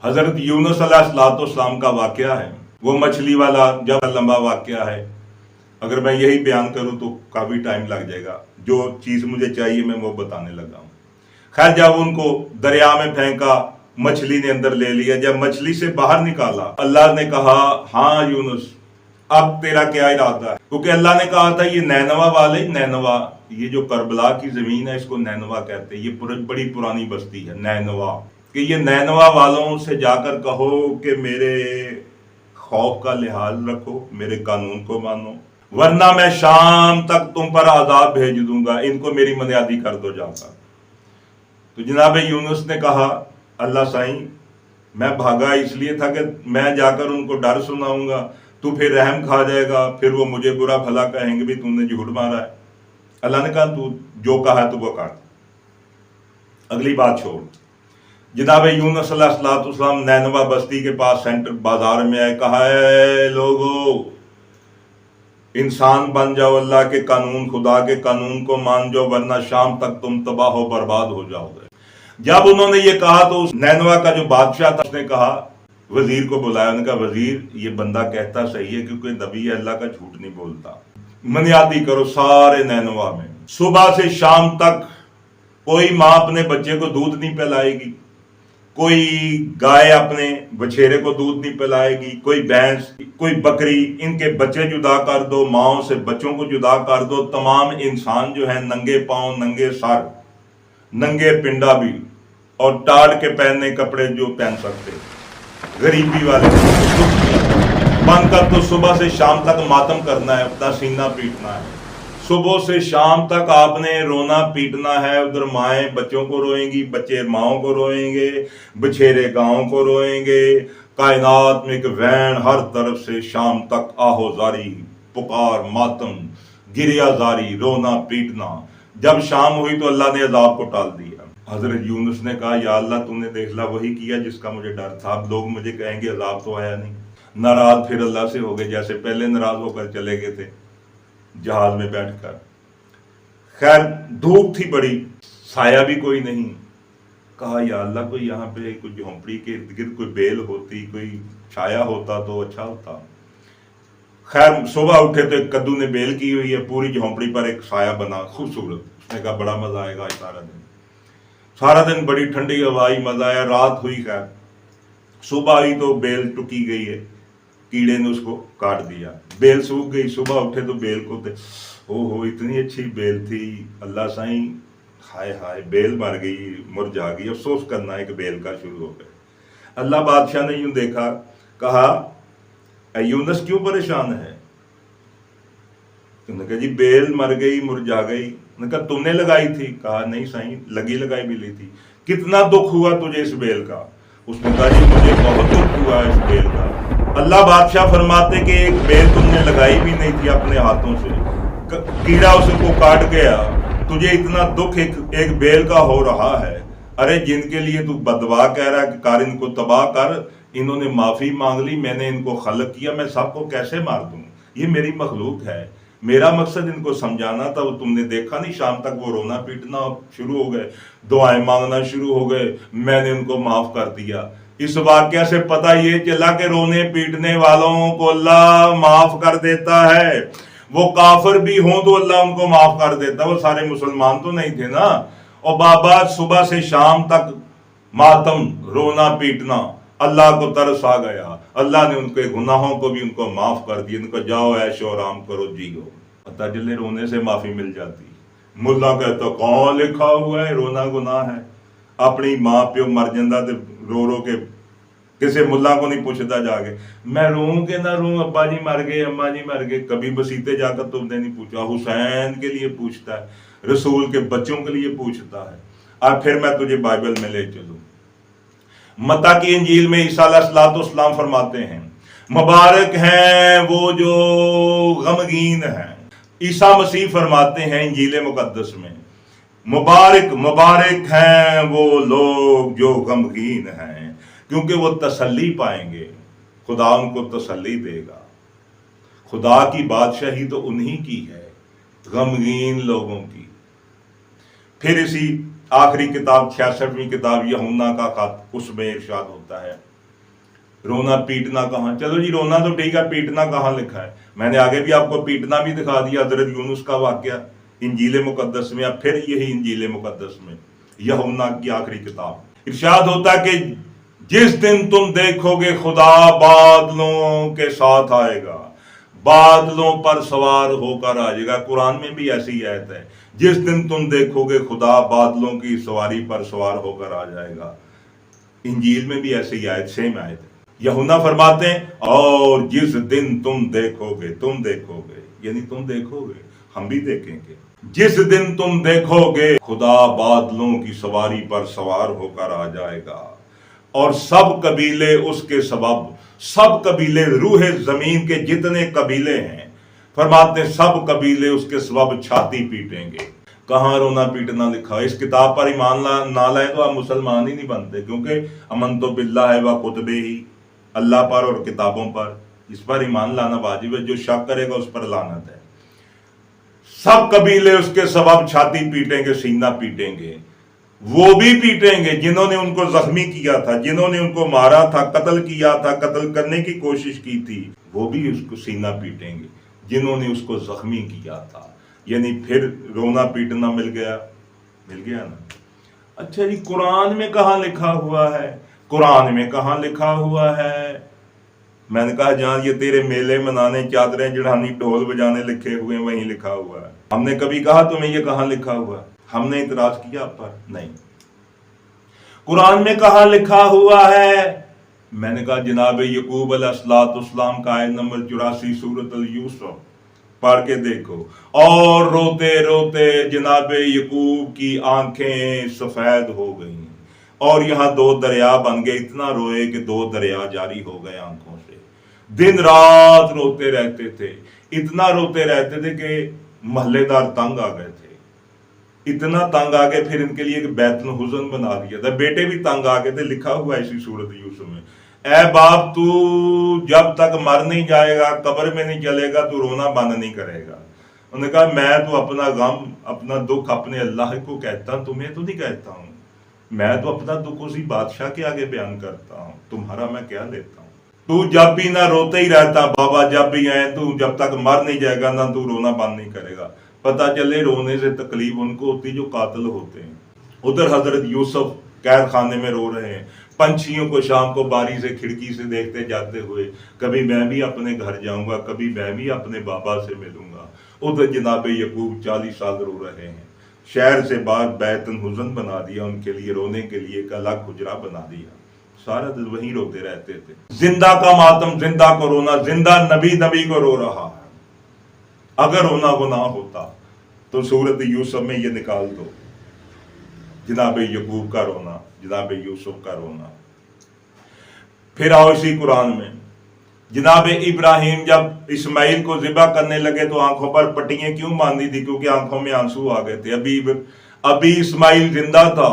حضرت یونس علیہ السلام کا واقعہ ہے، وہ مچھلی والا جب لمبا واقعہ ہے، اگر میں یہی بیان کروں تو کافی ٹائم لگ جائے گا، جو چیز مجھے چاہیے میں وہ بتانے لگا ہوں۔ خیر جب ان کو دریا میں پھینکا، مچھلی نے اندر لے لیا، جب مچھلی سے باہر نکالا اللہ نے کہا ہاں یونس اب تیرا کیا ارادہ ہے، کیونکہ اللہ نے کہا تھا یہ نینوا والے، نینوا یہ جو کربلا کی زمین ہے اس کو نینوا کہتے ہیں، یہ بڑی پرانی بستی ہے نینوا، کہ یہ نینوا والوں سے جا کر کہو کہ میرے خوف کا لحاظ رکھو، میرے قانون کو مانو، ورنہ میں شام تک تم پر عذاب بھیج دوں گا، ان کو میری منیادی کر دو جا کر۔ تو جناب یونس نے کہا اللہ سائیں میں بھاگا اس لیے تھا کہ میں جا کر ان کو ڈر سناؤں گا، تو پھر رحم کھا جائے گا، پھر وہ مجھے برا بھلا کہیں گے بھی تم نے جھوٹ مارا ہے۔ اللہ نے کہا تو جو کہا ہے تو وہ کر۔ اگلی بات چھوڑ، جناب یونس علیہ السلام نینوا بستی کے پاس سینٹر بازار میں آئے، کہا اے لوگو انسان بن جاؤ، اللہ کے قانون خدا کے قانون کو مان جاؤ، ورنہ شام تک تم تباہ و برباد ہو جاؤ گے۔ جب انہوں نے یہ کہا تو اس نینوا کا جو بادشاہ تھا اس نے کہا وزیر کو بلایا، انہوں نے کہا وزیر یہ بندہ کہتا صحیح ہے کیونکہ نبی اللہ کا جھوٹ نہیں بولتا، منیادی کرو سارے نینوا میں، صبح سے شام تک کوئی ماں اپنے بچے کو دودھ نہیں پلائے گی، کوئی گائے اپنے بچھیرے کو دودھ نہیں پلائے گی، کوئی بھینس کوئی بکری، ان کے بچے جدا کر دو، ماؤں سے بچوں کو جدا کر دو، تمام انسان جو ہے ننگے پاؤں ننگے سر ننگے پنڈا بھی، اور ٹاڑ کے پہننے کپڑے جو پہن سکتے، غریبی والے بن کر تو صبح سے شام تک ماتم کرنا ہے، اپنا سینہ پیٹنا ہے، صبح سے شام تک آپ نے رونا پیٹنا ہے، ادھر مائیں بچوں کو روئیں گی، بچے ماؤں کو روئیں گے، بچھیرے گاؤں کو روئیں گے، کائنات میں ایک وین ہر طرف سے شام تک آہو زاری، پکار ماتم، گریہ زاری، رونا پیٹنا۔ جب شام ہوئی تو اللہ نے عذاب کو ٹال دیا۔ حضرت یونس نے کہا یا اللہ تم نے دیکھ لا وہی کیا جس کا مجھے ڈر تھا، اب لوگ مجھے کہیں گے عذاب تو آیا نہیں۔ ناراض پھر اللہ سے ہو گئے جیسے پہلے ناراض ہو کر چلے گئے تھے جہاز میں بیٹھ کر۔ خیر دھوپ تھی بڑی، سایہ بھی کوئی نہیں، کہا یا اللہ کوئی یہاں پہ کوئی جھونپڑی کے ارد گرد کوئی بیل ہوتی، کوئی چھایا ہوتا تو اچھا ہوتا۔ خیر صبح اٹھے تو ایک کدو نے بیل کی ہوئی ہے، پوری جھونپڑی پر ایک سایہ بنا خوبصورت، اس نے کہا بڑا مزہ آئے گا سارا دن بڑی ٹھنڈی ہوائی، مزہ آیا، رات ہوئی، خیر صبح ہوئی تو بیل ٹکی گئی ہے، کیڑے نے اس کو کاٹ دیا، بیل سوکھ گئی، صبح اٹھے تو بیل کو اتنی اچھی بیل تھی، اللہ سائیں ہائے ہائے بیل مر گئی، مرجھا گئی، افسوس کرنا ایک بیل کا شروع ہو گئے۔ اللہ بادشاہ نے یوں دیکھا، کہا اے یونس کیوں پریشان ہے؟ انہوں نے کہا جی بیل مر گئی مرجھا گئی۔ انہوں نے کہا تم نے لگائی تھی؟ کہا نہیں سائیں لگی لگائی ملی تھی۔ کتنا دکھ ہوا تجھے اس بیل کا؟ اس نے کہا جی مجھے بہت دکھ ہوا اس بیل کا۔ اللہ بادشاہ فرماتے کہ ایک بیل تم نے لگائی بھی نہیں تھی اپنے ہاتھوں سے، کیڑا اس کو کاٹ گیا، تجھے اتنا دکھ ایک بیل کا ہو رہا ہے؟ ارے جن کے لیے تو بددعا کہہ رہا ہے کہ کار ان کو تباہ کر، انہوں نے معافی مانگ لی، میں نے ان کو خلق کیا، میں سب کو کیسے مار دوں؟ یہ میری مخلوق ہے، میرا مقصد ان کو سمجھانا تھا، وہ تم نے دیکھا نہیں شام تک وہ رونا پیٹنا شروع ہو گئے، دعائیں مانگنا شروع ہو گئے، میں نے ان کو معاف کر دیا۔ اس واقعہ سے پتہ یہ چلا کہ رونے پیٹنے والوں کو اللہ معاف کر دیتا ہے، وہ کافر بھی ہوں تو اللہ ان کو معاف کر دیتا، وہ سارے مسلمان تو نہیں تھے نا۔ اور بابا صبح سے شام تک ماتم رونا پیٹنا، اللہ کو ترس آ گیا، اللہ نے ان کے گناہوں کو بھی ان کو معاف کر دیا، ان کو جاؤ عیش و آرام کرو جیو۔ پتہ چلے رونے سے معافی مل جاتی۔ ملا کہتا کون لکھا ہوا ہے رونا گناہ ہے؟ اپنی ماں پیو مر جاندہ تے رو رو کے کسی ملا کو نہیں پوچھتا جا کے میں روں کہ نہ روں، ابا جی مر گئے اماں جی مر گئے، کبھی بسیتے جا کر تم نے نہیں پوچھا۔ حسین کے لیے پوچھتا ہے، رسول کے بچوں کے لیے پوچھتا ہے۔ اور پھر میں تجھے بائبل میں لے چلوں، متی کی انجیل میں عیسیٰ علیہ السلام فرماتے ہیں مبارک ہیں وہ جو غمگین ہیں۔ عیسیٰ مسیح فرماتے ہیں انجیل مقدس میں مبارک ہیں وہ لوگ جو غمگین ہیں، کیونکہ وہ تسلی پائیں گے، خدا ان کو تسلی دے گا۔ خدا کی بادشاہی تو انہی کی ہے، غمگین لوگوں کی۔ پھر اسی آخری کتاب 66ویں کتاب یوحنا کا خط، اس میں ارشاد ہوتا ہے रोना पीटना कहाँ, चलो जी रोना तो ठीक है, पीटना कहाँ लिखा है? मैंने आगे भी आपको पीटना भी दिखा दिया, हजरत यूनुस का वाकया इंजील मुकद्दस में, अब फिर यही इंजील मुकद्दस में, यूहन्ना की आखिरी किताब, इरशाद होता है कि जिस दिन तुम देखोगे खुदा बादलों के साथ आएगा, बादलों पर सवार होकर आ जाएगा। कुरान में भी ऐसी आयत है, जिस दिन तुम देखोगे खुदा बादलों की सवारी पर सवार होकर आ जाएगा। इंजील में भी ऐसी आयत, सेम आयत है। यूहन्ना फरमाते हैं और जिस दिन तुम देखोगे यानी तुम देखोगे, हम भी देखेंगे। जिस दिन तुम देखोगे खुदा बादलों की सवारी पर सवार होकर आ जाएगा और सब कबीले उसके सबब, सब कबीले रूहे जमीन के जितने कबीले हैं, फरमाते सब कबीले उसके सबब छाती पीटेंगे। कहाँ रोना पीटना लिखा? इस किताब पर ईमान ना लाए तो आप मुसलमान ही नहीं बनते, क्योंकि अमन तो बिल्ला है व कुतबे ही, अल्लाह पर और किताबों पर, इस पर ईमान लाना वाजिब है। जो शक करेगा उस पर लानत है। सब कबीले उसके सबब छाती पीटेंगे, सीना पीटेंगे। वो भी पीटेंगे जिन्होंने उनको जख्मी किया था, जिन्होंने उनको मारा था, कत्ल किया था, कत्ल करने की कोशिश की थी, वो भी उसको सीना पीटेंगे जिन्होंने उसको जख्मी किया था। यानी फिर रोना पीटना मिल गया ना। अच्छा जी, कुरान में कहाँ लिखा हुआ है? कुरान में कहाँ लिखा हुआ है? मैंने कहा जहां ये तेरे मेले मनाने, चादरें चढ़ानी, ढोल बजाने लिखे हुए वहीं लिखा हुआ है। हमने कभी कहा तुम्हें ये कहाँ लिखा हुआ? हमने इतराज किया आप पर? नहीं। कुरान में कहाँ लिखा हुआ है? मैंने कहा जनाब यकूब अलैहिस्सलाम का आयत नंबर 84 सूरत अल यूसुफ पढ़ के देखो। और रोते रोते जनाब यकूब की आंखें सफेद हो गई और यहाँ 2 दरिया बन गए। इतना रोए कि 2 दरिया जारी हो गए आंखों से। दिन रात रोते रहते थे, इतना रोते रहते थे कि महल्लेदार तंग आ गए थे। इतना तंग आ गए फिर इनके लिए एक बैतुल हुज़न बना दिया था। बेटे भी तंग आ गए थे, लिखा हुआ इसी सूरत यूसुफ में, ऐ बाप तू जब तक मर नहीं जाएगा, कब्र में नहीं चलेगा, तू रोना बंद नहीं करेगा। उन्होंने कहा मैं तो अपना गम, अपना दुख अपने अल्लाह को कहता, तुम्हें तो नहीं कहता हूँ। मैं तो अपना दुख उसी बादशाह के आगे बयान करता हूँ, तुम्हारा मैं क्या लेता हूँ। तू जब भी ना रोते ही रहता बाबा, जब भी आए तू जब तक मर नहीं जाएगा ना तू रोना बंद नहीं करेगा। पता चले रोने से तकलीफ उनको होती जो कातिल होते हैं। उधर हजरत यूसुफ कैद खाने में रो रहे हैं, पंछियों को शाम को बारी से खिड़की से देखते जाते हुए, कभी मैं भी अपने घर जाऊंगा, कभी मैं भी अपने बाबा से मिलूंगा। उधर जनाब यकूब 40 साल रो रहे हैं। शहर से बाहर बैतुल हुज़न बना दिया उनके लिए, रोने के लिए एक अलग हुजरा बना दिया। सारा दिन वहीं रोते रहते थे। जिंदा का मातम जिंदा को रोना, जिंदा नबी को रो रहा है। अगर रोना वो ना होता तो सूरत यूसुफ में ये निकाल दो, जनाब यकूब का रोना, जनाब यूसुफ का रोना। फिर आओ इसी कुरान में, जनाब इब्राहिम जब इस्माइल को ज़िबा करने लगे तो आंखों पर पट्टियां क्यों बांधी थी? क्योंकि आंखों में आंसू आ गए थे। अभी इस्माइल जिंदा था,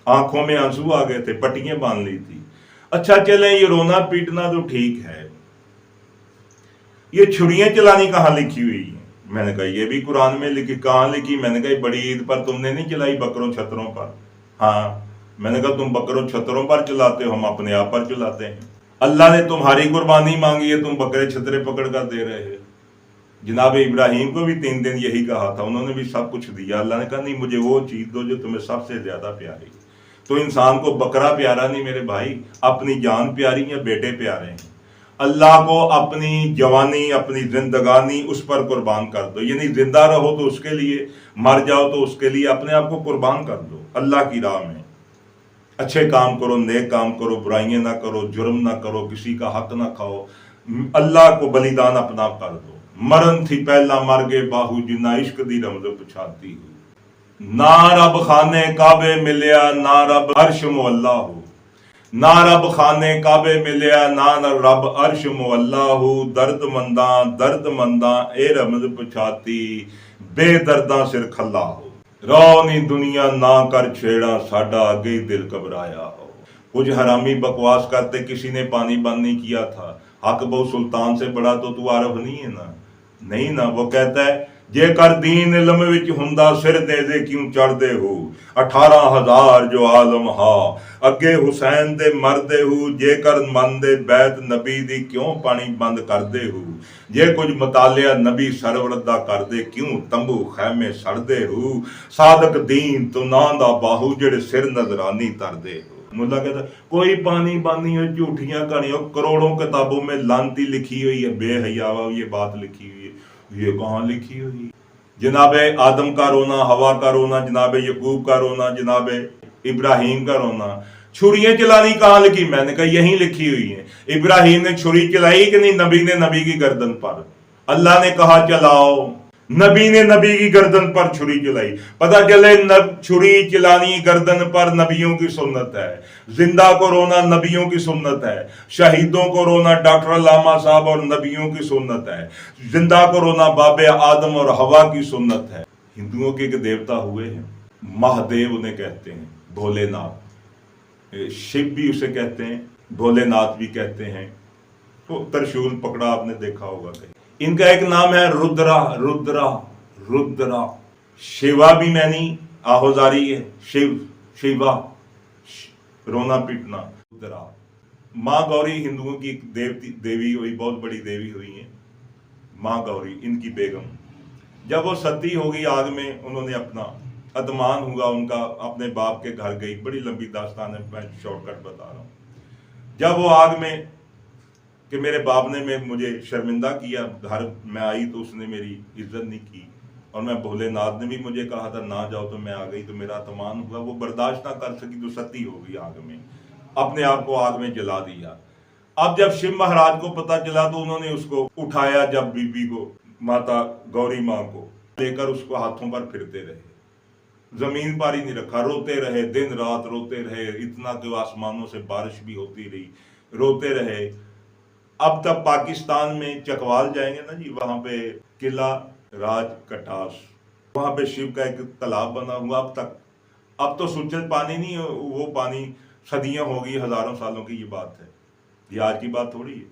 आंखों में आंसू आ गए थे, पट्टियां बांध ली थी। अच्छा चले, ये रोना पीटना तो ठीक है, ये छुरियां चलानी कहाँ लिखी हुई है? मैंने कहा ये भी कुरान में लिखी। कहाँ लिखी? मैंने कहा बड़ी ईद पर तुमने नहीं चलाई बकरों छतरों पर? हाँ। मैंने कहा तुम बकरों छतरों पर चलाते हो, हम अपने आप पर चलाते हैं। अल्लाह ने तुम्हारी कुर्बानी मांगी है, तुम बकरे छतरे पकड़ कर दे रहे हो। जनाब इब्राहिम को भी 3 दिन यही कहा था, उन्होंने भी सब कुछ दिया। अल्लाह ने कहा नहीं, मुझे वो चीज दो जो तुम्हें सबसे ज्यादा प्यारी। तो इंसान को बकरा प्यारा नहीं मेरे भाई, अपनी जान प्यारी या बेटे प्यारे हैं। अल्लाह को अपनी जवानी, अपनी जिंदगानी उस पर कुर्बान कर दो। यानी जिंदा रहो तो उसके लिए, मर जाओ तो उसके लिए, अपने आप को कुर्बान कर दो अल्लाह की राह में। अच्छे काम करो, नेक काम करो, बुराइयां ना करो, जुर्म ना करो, किसी का हक ना खाओ, अल्लाह को बलिदान अपना कर दो। मरण थी पहला मर गए बाहू, जिन्ना इश्क दी रमज़ पछाती हुई। ना रब खाने काबे मिलिया, ना रब अर्श मुअल्ला हो। ना रब खाने काबे मिलिया, ना रब अर्श मुअल्ला हो। दर्द मंदा ए रमज़ पछाती, बेदर्दा सिर खल्ला हो। रोनी दुनिया ना कर छेड़ा, साडा आगे ही दिल घबराया हो। कुछ हरामी बकवास करते, किसी ने पानी बंद नहीं किया था। हक बहु सुल्तान से बड़ा तो तू आरफ नहीं है ना? नहीं ना। वो कहता है जेकर दीन इल्म विच हुंदा सिर दे दे क्यों चढ़दे हो 18,000 जो आलम हा अगे हुसैन दे मरदे हो जेकर मन दे बैत नबी दी क्यों पानी बंद करदे हो जे कुछ मुतालिया नबी सरवर दा करदे क्यों तंबू खैमे सड़दे हो सादक दीन तो नां दा बाहू जेड़े सिर नजरानी तरदे हो। मुल्ला कहता कोई पानी बानी है झूठियां कहानियां करोड़ों किताबों में लानती लिखी हुई है बेहयावा ये बात लिखी हुई है ये कहाँ लिखी हुई। जनाब आदम का रोना हवा का रोना जनाब यकूब का रोना जनाब इब्राहिम का रोना छुरियां चलानी कहाँ लिखी मैंने कहा यहीं लिखी हुई है। इब्राहिम ने छुरी चलाई कि नहीं नबी ने नबी की गर्दन पर अल्लाह ने कहा चलाओ नबी ने नबी की गर्दन पर छुरी चलाई। पता चले छुरी चलानी गर्दन पर नबियों की सुन्नत है जिंदा को रोना नबियों की सुन्नत है शहीदों को रोना डॉक्टर लामा साहब और नबियों की सुन्नत है जिंदा को रोना बाबे आदम और हवा की सुन्नत है। हिंदुओं के एक देवता हुए हैं महादेव उन्हें कहते हैं भोलेनाथ शिव भी उसे कहते हैं भोलेनाथ भी कहते हैं तो त्रिशूल पकड़ा आपने देखा होगा कहीं। इनका एक नाम है रुद्रा रुद्रा रुद्रा शिवा भी मैनी आहोजारी है शिव शिवा रोना पीटना रुद्रा। माँ गौरी हिंदुओं की एक देवी हुई बहुत बड़ी देवी हुई है माँ गौरी इनकी बेगम जब वो सती होगी आग में उन्होंने अपना अदमान हुआ उनका अपने बाप के घर गई बड़ी लंबी दास्तान है मैं शॉर्टकट बता रहा हूँ। जब वो आग में कि मेरे बाप ने मुझे शर्मिंदा किया घर में आई तो उसने मेरी इज्जत नहीं की और मैं भोलेनाथ ने भी मुझे कहा था ना जाओ तो मैं आ गई तो मेरा अतमान हुआ वो बर्दाश्त ना कर सकी तो सती हो गई आग में अपने आप को आग में जला दिया। अब जब शिव महाराज को पता चला तो उन्होंने उसको उठाया जब बीबी को माता गौरी माँ को लेकर उसको हाथों पर फिरते रहे जमीन पर ही नहीं रखा रोते रहे दिन रात रोते रहे इतना कि आसमानों से बारिश भी होती रही रोते रहे। अब तक पाकिस्तान में चकवाल जाएंगे ना जी वहां पे किला राज कटास वहां पे शिव का एक तालाब बना हुआ अब तो सुचल पानी नहीं वो पानी सदियां होगी हजारों सालों की ये बात है ये आज की बात थोड़ी है।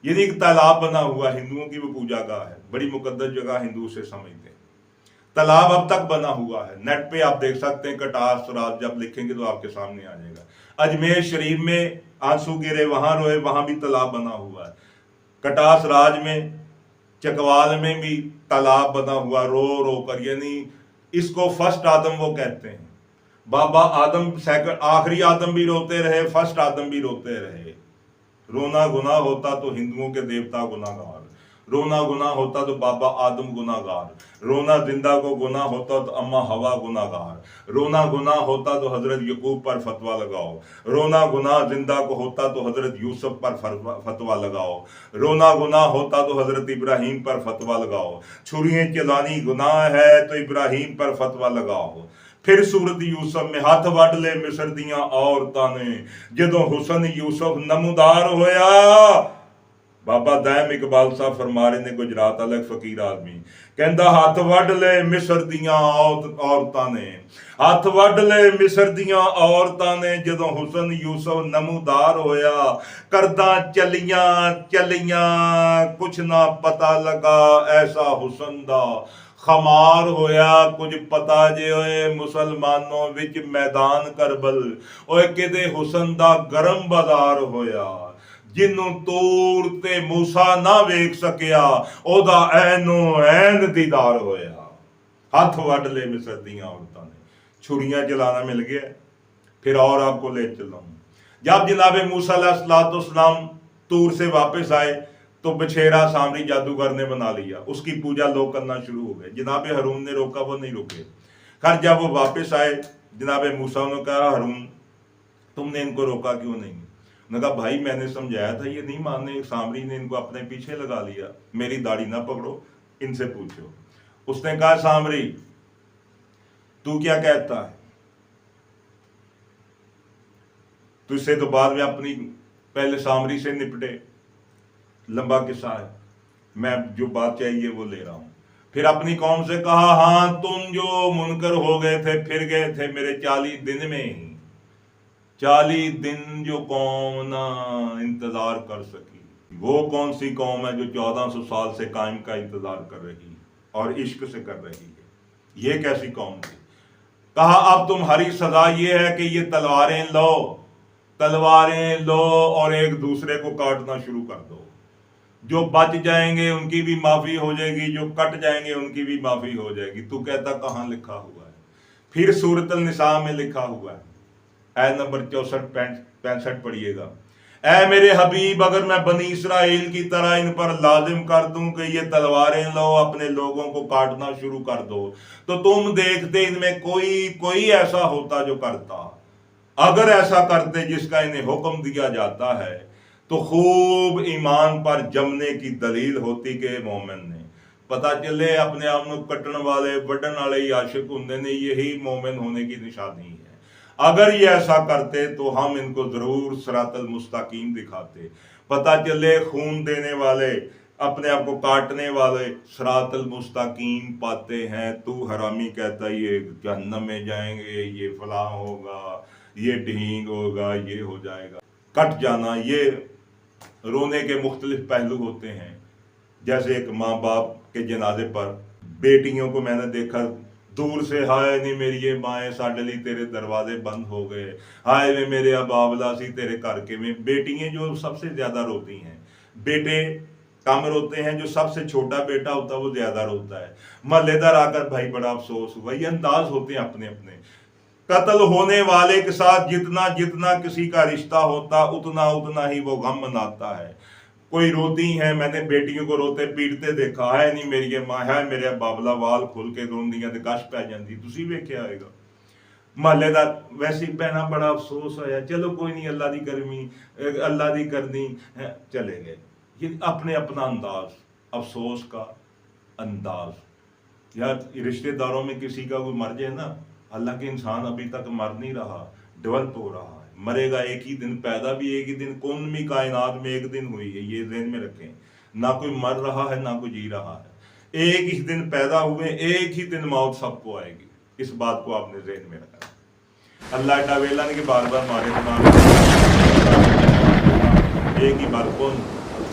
यदि एक तालाब बना हुआ हिंदुओं की वो पूजा गाह है बड़ी मुकद्दस जगह हिंदू उसे समझते हैं तालाब अब तक बना हुआ है नेट पे आप देख सकते हैं कटास राज जब लिखेंगे तो आपके सामने आ जाएगा। अजमेर शरीफ में आंसू गिरे वहां रोए वहां भी तालाब बना हुआ है कटास राज में चकवाल में भी तालाब बना हुआ रो रो कर यानी इसको फर्स्ट आदम वो कहते हैं। बाबा आदम सेकंड आखिरी आदम भी रोते रहे फर्स्ट आदम भी रोते रहे। रोना गुनाह होता तो हिंदुओं के देवता गुनाहगार रोना गुनाह होता तो बाबा आदम गुनाहगार रोना जिंदा को गुनाह होता तो अम्मा हवा गुनाहगार रोना गुनाह होता तो हजरत यकूब पर फतवा लगाओ रोना गुनाह जिंदा को होता तो हजरत यूसुफ पर फतवा लगाओ रोना गुनाह होता तो हजरत इब्राहिम पर फतवा लगाओ छुरियां चलानी गुनाह है तो इब्राहिम पर फतवा लगाओ। फिर सूरत यूसुफ में हाथ वड ले मिस्र दियां औरतां ने जदों हुसन यूसुफ नमूदार होया। बाबा दैम इकबाल साहब फरमा रहे ने गुजरात अलग फकीर आदमी कहंदा हाथ वड ले मिस्र दियां औरतां ने हाथ वड ले मिस्र दियां औरतां ने जदों हुसन यूसुफ नमूदार होया करदा चलियां चलियां कुछ ना पता लगा ऐसा हुसन दा खमार होया कुछ पता जे होए मुसलमानों विच मैदान करबल ओए किते हुसन दा गरम बाजार होया जिन्हों तोड़ ते मूसा ना वेख सकिया ओदा ऐनो ऐन दीदार होया। हाथ वड ले मिस्र दियां औरतां ने छुरियां चलाना मिल गया। फिर और आपको ले चलता हूं जब जनाब मूसा अलैहिस्सलाम तूर से वापस आए तो बछेरा सामरी जादूगर ने बना लिया उसकी पूजा लोग करना शुरू हो गए। जनाब हारून ने रोका वो नहीं रुके। खैर जब वो वापस आए जनाब मूसा ने कहा हारून तुमने इनको रोका क्यों नहीं। उन्होंने कहा भाई मैंने समझाया था ये नहीं मानने सामरी ने इनको अपने पीछे लगा लिया मेरी दाढ़ी ना पकड़ो इनसे पूछो। उसने कहा सामरी तू क्या कहता है तुझसे तो बाद में अपनी पहले सामरी से निपटे लंबा किस्सा है मैं जो बात चाहिए वो ले रहा हूं। फिर अपनी कौम से कहा हाँ तुम जो मुनकर हो गए थे फिर गए थे मेरे 40 दिन में ही 40 दिन जो कौम ना इंतजार कर सकी वो कौन सी कौम है जो 1400 साल से कायम का इंतजार कर रही। اور عشق سے کر رہی ہے، یہ کیسی قوم تھی؟ کہا اب تمہاری سزا یہ ہے کہ یہ تلواریں لو اور ایک دوسرے کو کاٹنا شروع کر دو، جو بچ جائیں گے ان کی بھی معافی ہو جائے گی، جو کٹ جائیں گے ان کی بھی معافی ہو جائے گی۔ تو کہتا کہاں لکھا ہوا ہے؟ پھر سورۃ النساء میں لکھا ہوا ہے، آیت نمبر 64-65 پڑھیے گا، اے میرے حبیب اگر میں بنی اسرائیل کی طرح ان پر لازم کر دوں کہ یہ تلواریں لو اپنے لوگوں کو کاٹنا شروع کر دو، تو تم دیکھتے ان میں کوئی ایسا ہوتا جو کرتا۔ اگر ایسا کرتے جس کا انہیں حکم دیا جاتا ہے تو خوب ایمان پر جمنے کی دلیل ہوتی کہ مومن نے، پتا چلے اپنے آپ کو کٹن والے بڑھن والے عاشق ہوندے نے، یہی مومن ہونے کی نشانی ہے۔ اگر یہ ایسا کرتے تو ہم ان کو ضرور صراط المستقیم دکھاتے، پتا چلے خون دینے والے اپنے آپ کو کاٹنے والے صراط المستقیم پاتے ہیں، تو حرامی کہتا یہ جہنم میں جائیں گے، یہ فلاں ہوگا، یہ ڈھینگ ہوگا، یہ ہو جائے گا۔ کٹ جانا، یہ رونے کے مختلف پہلو ہوتے ہیں، جیسے ایک ماں باپ کے جنازے پر بیٹیوں کو میں نے دیکھا دور سے، ہائے نہیں میری یہ مائیں ساڈے لی تیرے دروازے بند ہو گئے، ہائے میں میرے ابابلا سی تیرے گھر کے میں۔ بیٹیاں جو سب سے زیادہ روتی ہیں، بیٹے کم روتے ہیں، جو سب سے چھوٹا بیٹا ہوتا ہے وہ زیادہ روتا ہے۔ محلے دار آ کر بھائی بڑا افسوس ہوا، یہ انداز ہوتے ہیں اپنے اپنے۔ قتل ہونے والے کے ساتھ جتنا جتنا کسی کا رشتہ ہوتا اتنا اتنا ہی وہ غم مناتا ہے۔ کوئی روتی ہیں، میں نے بیٹیوں کو روتے پیٹتے دیکھا، ہے نہیں میری یہ ماں، ہے میرے بابلا وال کھل کے روندیاں تے گش پہ جاندی، تسی ویکھیا آئے گا۔ محلے دا ویسے ہی پہنا بڑا افسوس ہویا، چلو کوئی نہیں، اللہ دی کرمی، اللہ دی کرنی، چلے گئے۔ یہ اپنے اپنا انداز، افسوس کا انداز۔ یا رشتہ داروں میں کسی کا کوئی مر جائے نا، حالانکہ انسان ابھی تک مر نہیں رہا، ڈیولپ ہو رہا ہے، مرے گا ایک ہی دن، پیدا بھی ایک ہی دن، کونمی کائنات میں ایک دن ہوئی ہے، یہ ذہن میں رکھیں۔ نہ کوئی مر رہا ہے نہ کوئی جی رہا ہے، ایک ہی دن پیدا ہوئے، ایک ہی دن موت سب کو آئے گی، اس بات کو آپ نے ذہن میں رکھنا۔ اللہ ایڈا ویلا نے کہ بار بار مارے دماغ، ایک ہی بار کون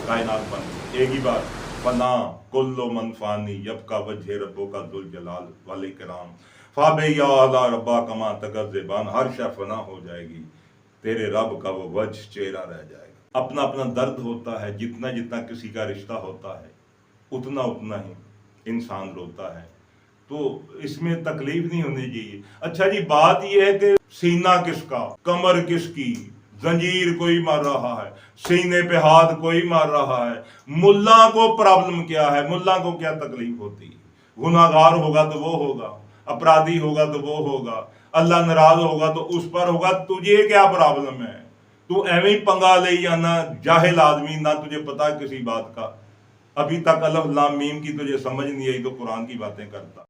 کائنات بن گئی، ایک ہی بار فنا کل من فانی یبقى وجہ ربو کا ذوالجلال والاکرام، فابے یا اعلیٰ ربا کما تغذبان، ہر شے فنا ہو جائے گی، تیرے رب کا وہ وجہ چہرہ رہ جائے گا۔ اپنا اپنا درد ہوتا ہے، جتنا جتنا کسی کا رشتہ ہوتا ہے اتنا اتنا ہی انسان روتا ہے، تو اس میں تکلیف نہیں ہونی چاہیے۔ اچھا جی، بات یہ ہے کہ سینہ کس کا، کمر کس کی، زنجیر کوئی مار رہا ہے، سینے پہ ہاتھ کوئی مار رہا ہے، ملا کو پرابلم کیا ہے، ملا کو کیا تکلیف ہوتی ہے؟ گناہگار ہوگا تو وہ ہوگا، اپرادھی ہوگا تو وہ ہوگا، اللہ ناراض ہوگا تو اس پر ہوگا، تجھے کیا پرابلم ہے؟ تو ایویں ہی پنگا لے یا نہ، جاہل آدمی، نہ تجھے پتا کسی بات کا، ابھی تک الف لام میم کی تجھے سمجھ نہیں آئی تو قرآن کی باتیں کرتا۔